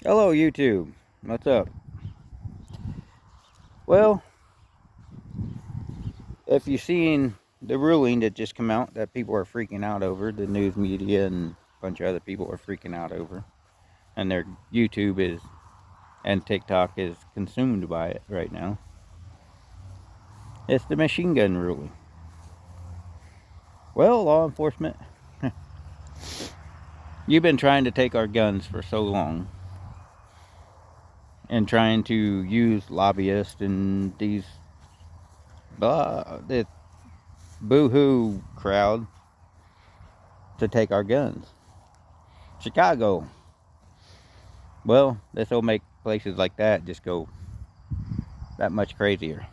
Hello, YouTube. What's up? Well, if you've seen the ruling that just come out that people are freaking out over, the news media and a bunch of other people are freaking out over, and their YouTube is and TikTok is consumed by it right now. It's the machine gun ruling. Well, law enforcement, you've been trying to take our guns for so long and trying to use lobbyists and these this boo-hoo crowd to take our guns. Chicago. Well, this will make places like that just go that much crazier.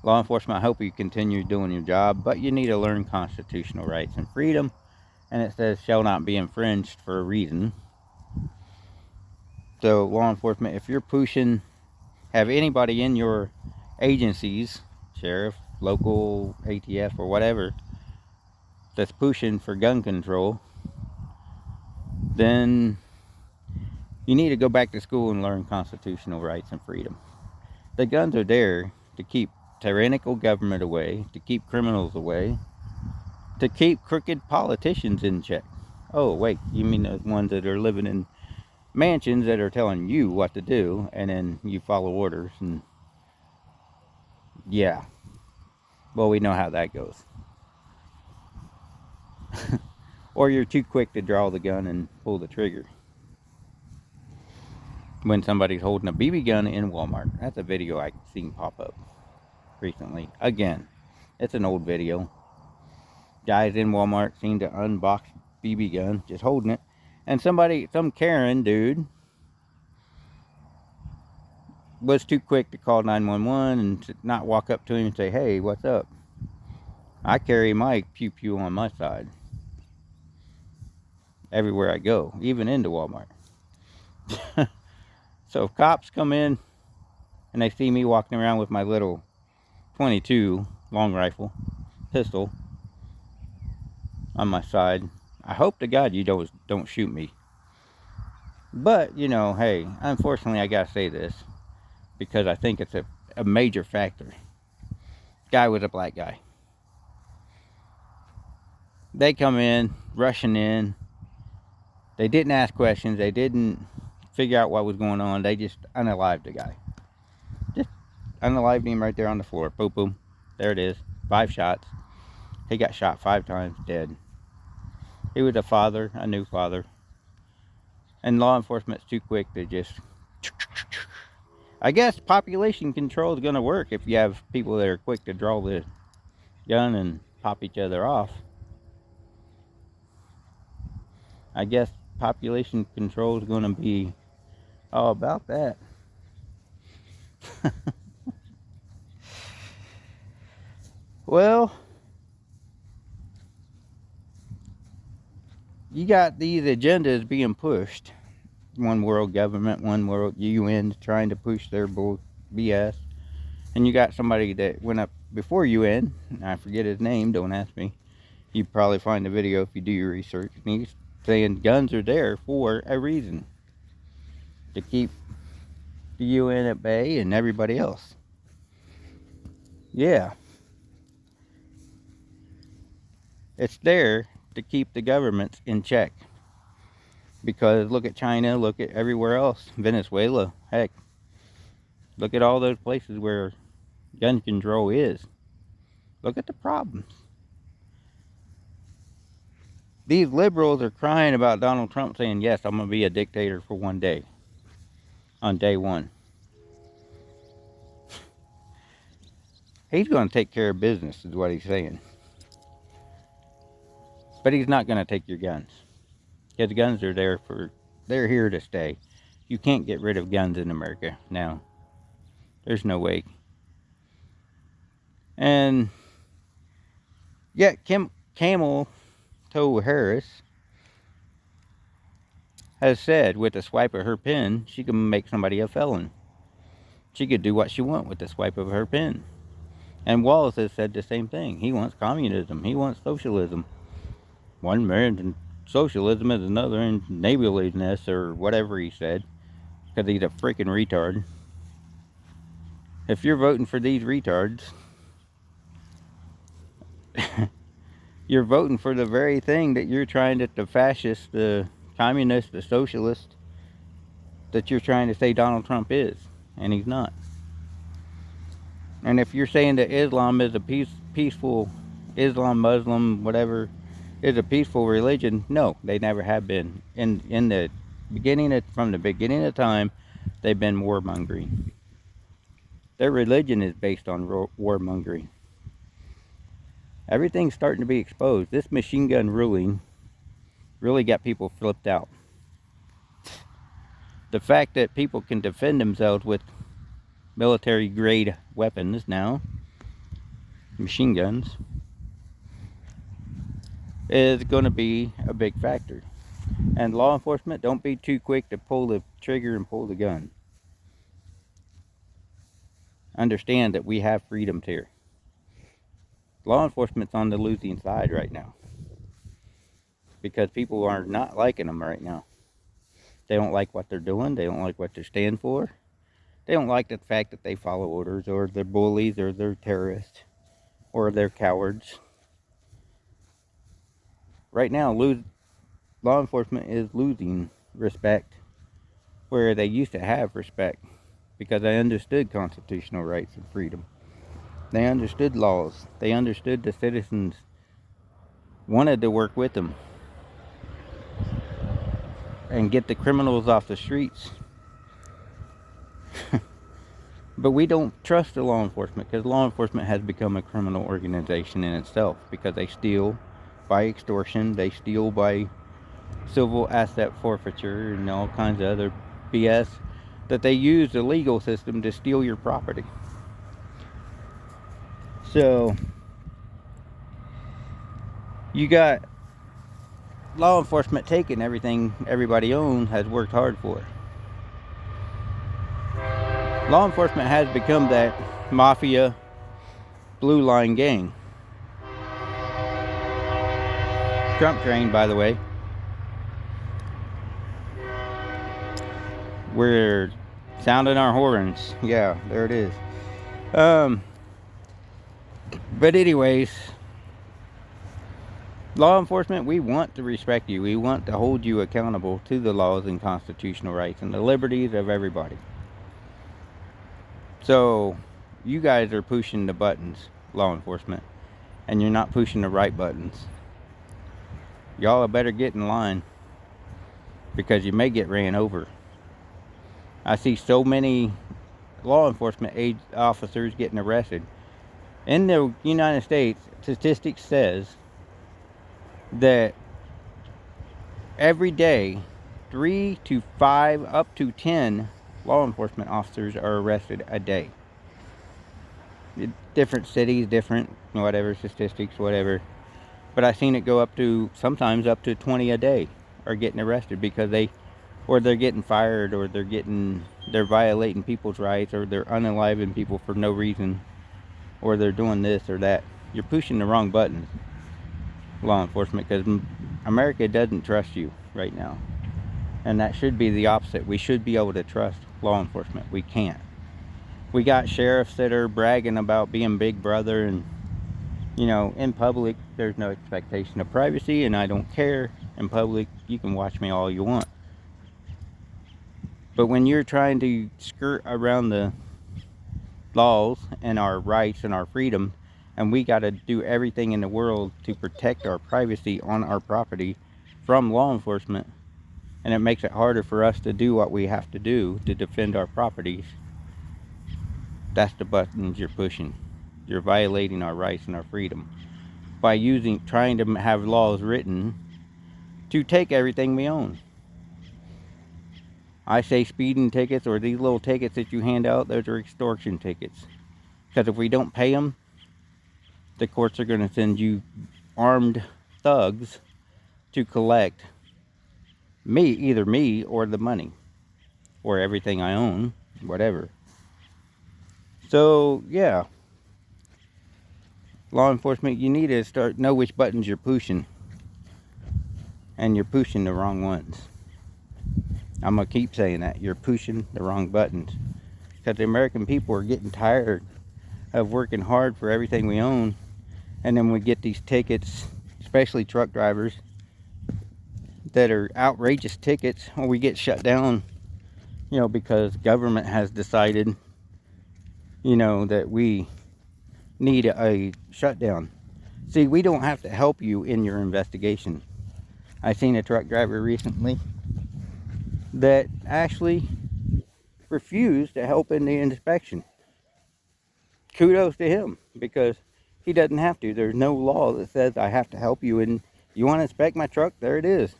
Law enforcement, I hope you continue doing your job, but you need to learn constitutional rights and freedom, and it says shall not be infringed for a reason. So, law enforcement, if you're pushing, have anybody in your agencies, sheriff, local ATF, or whatever, that's pushing for gun control, then you need to go back to school and learn constitutional rights and freedom. The guns are there to keep tyrannical government away, to keep criminals away, to keep crooked politicians in check. Oh, wait, you mean the ones that are living in mansions that are telling you what to do, and then you follow orders, and yeah, well, we know how that goes. Or you're too quick to draw the gun and pull the trigger when somebody's holding a BB gun in Walmart. That's a video I seen pop up recently. Again, it's an old video. Guys in Walmart seen to unbox BB gun, just holding it, and some Karen dude was too quick to call 911 and not walk up to him and say, "Hey, what's up? I carry my pew pew on my side everywhere I go, even into Walmart." So if cops come in and they see me walking around with my little 22 long rifle pistol on my side, I hope to God you don't shoot me. But hey, unfortunately, I gotta say this because I think it's a major factor. Guy was a black guy. They come in, rushing in. They didn't ask questions. They didn't figure out what was going on. They just unalived the guy. Just unalived him right there on the floor. Boom, boom. There it is. 5 shots. He got shot 5 times, dead. He was a father, a new father. And law enforcement's too quick to just... I guess population control is going to work if you have people that are quick to draw the gun and pop each other off. I guess population control is going to be all about that. Well, you got these agendas being pushed. One world government, one world UN trying to push their bull BS. And you got somebody that went up before UN, I forget his name, don't ask me. You probably find the video if you do your research. And he's saying guns are there for a reason. To keep the UN at bay and everybody else. Yeah. It's there to keep the governments in check. Because look at China, look at everywhere else. Venezuela, heck. Look at all those places where gun control is. Look at the problems. These liberals are crying about Donald Trump saying, yes, I'm going to be a dictator for one day. On day one. He's going to take care of business, is what he's saying. But he's not going to take your guns. Because guns are they're here to stay. You can't get rid of guns in America now. There's no way. And yet Camel Toe Harris has said with a swipe of her pen, she can make somebody a felon. She could do what she wants with the swipe of her pen. And Wallace has said the same thing. He wants communism. He wants socialism. One man socialism is another enablingness or whatever he said, because he's a freaking retard. If you're voting for these retards, you're voting for the very thing that you're trying to, the fascist, the communist, the socialist, that you're trying to say Donald Trump is, and he's not. And if you're saying that Islam is a peaceful, Islam, Muslim, whatever, is a peaceful religion, no, they never have been. In the beginning, from the beginning of time, they've been warmongering. Their religion is based on warmongering. Everything's starting to be exposed. This machine gun ruling really got people flipped out. The fact that people can defend themselves with military grade weapons now, machine guns, is going to be a big factor. And law enforcement, don't be too quick to pull the trigger and pull the gun. Understand that we have freedoms here. Law enforcement's on the losing side right now, because people are not liking them right now. They don't like what they're doing. They don't like what they stand for. They don't like the fact that they follow orders, or they're bullies, or they're terrorists, or they're cowards. Right now, law enforcement is losing respect where they used to have respect, because they understood constitutional rights and freedom. They understood laws. They understood the citizens wanted to work with them and get the criminals off the streets. But we don't trust the law enforcement, because law enforcement has become a criminal organization in itself, because they steal by extortion, they steal by civil asset forfeiture and all kinds of other BS, that they use the legal system to steal your property. So you got law enforcement taking everything everybody owns has worked hard for. Law enforcement has become that mafia blue line gang. Trump train, by the way. We're sounding our horns. Yeah, there it is. But anyways, law enforcement, we want to respect you. We want to hold you accountable to the laws and constitutional rights and the liberties of everybody. So you guys are pushing the buttons, law enforcement, and you're not pushing the right buttons. Y'all better get in line, because you may get ran over. I see so many law enforcement officers getting arrested. In the United States, statistics says that every day 3 to 5 up to 10 law enforcement officers are arrested a day. Different cities, different whatever statistics, whatever. But I've seen it go up to, sometimes up to 20 a day are getting arrested, because they're getting fired, or they're violating people's rights, or they're unaliving people for no reason, or they're doing this or that. You're pushing the wrong buttons, law enforcement, because America doesn't trust you right now. And that should be the opposite. We should be able to trust law enforcement. We can't. We got sheriffs that are bragging about being big brother, and in public there's no expectation of privacy, and I don't care. In public you can watch me all you want. But when you're trying to skirt around the laws and our rights and our freedom, and we got to do everything in the world to protect our privacy on our property from law enforcement, and it makes it harder for us to do what we have to do to defend our properties, that's the buttons you're pushing. You're violating our rights and our freedom by trying to have laws written to take everything we own. I say speeding tickets, or these little tickets that you hand out, those are extortion tickets. Because if we don't pay them, the courts are going to send you armed thugs to collect either me or the money, or everything I own, whatever. So yeah, law enforcement, you need to know which buttons you're pushing. and you're pushing the wrong ones. I'm gonna keep saying that. You're pushing the wrong buttons, because the American people are getting tired of working hard for everything we own, and then we get these tickets, especially truck drivers, that are outrageous tickets, or we get shut down, you know, because government has decided, you know, that we need a shutdown. See, we don't have to help you in your investigation. I seen a truck driver recently that actually refused to help in the inspection. Kudos to him, because he doesn't have to. There's no law that says I have to help you, and you want to inspect my truck, there it is.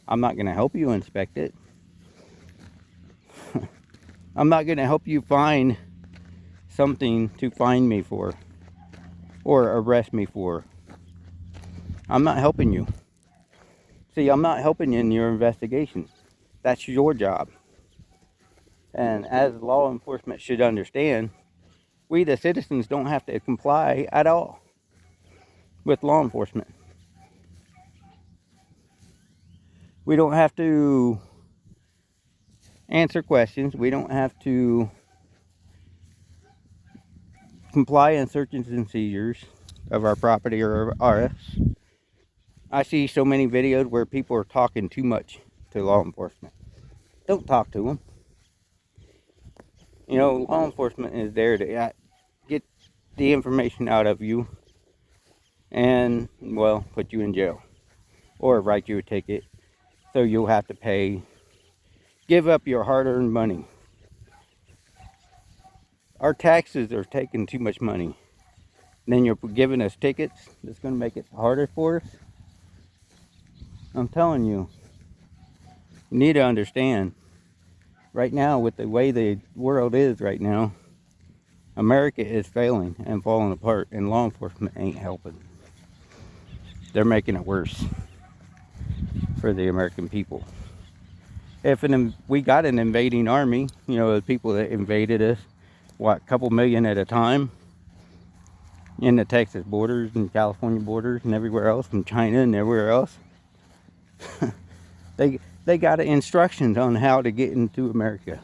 I'm not going to help you inspect it. I'm not going to help you find something to find me for or arrest me for. I'm not helping you. See, I'm not helping you in your investigation. That's your job. And as law enforcement should understand, we the citizens don't have to comply at all with law enforcement. We don't have to answer questions. We don't have to comply in searches and seizures of our property or arrests. I see so many videos where people are talking too much to law enforcement. Don't talk to them. You know, law enforcement is there to get the information out of you and, well, put you in jail or write you a ticket, so you'll have to pay, give up your hard-earned money. Our taxes are taking too much money. And then you're giving us tickets that's going to make it harder for us. I'm telling you, you need to understand, right now, with the way the world is right now, America is failing and falling apart, and law enforcement ain't helping. They're making it worse for the American people. If we got an invading army, you know, the people that invaded us, what, a couple million at a time, in the Texas borders and California borders and everywhere else, from China and everywhere else, they got instructions on how to get into America.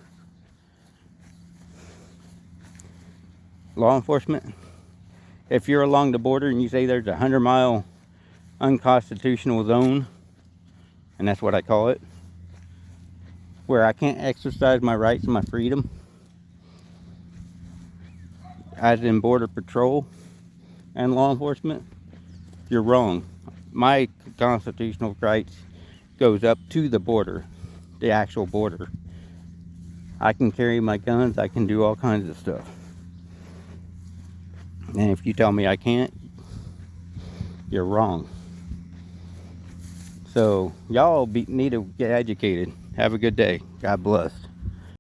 Law enforcement, if you're along the border and you say there's a 100-mile unconstitutional zone, and that's what I call it, where I can't exercise my rights and my freedom, as in border patrol and law enforcement, you're wrong. My constitutional rights goes up to the border, the actual border. I can carry my guns, I can do all kinds of stuff. And if you tell me I can't, you're wrong. So y'all need to get educated. Have a good day. God bless.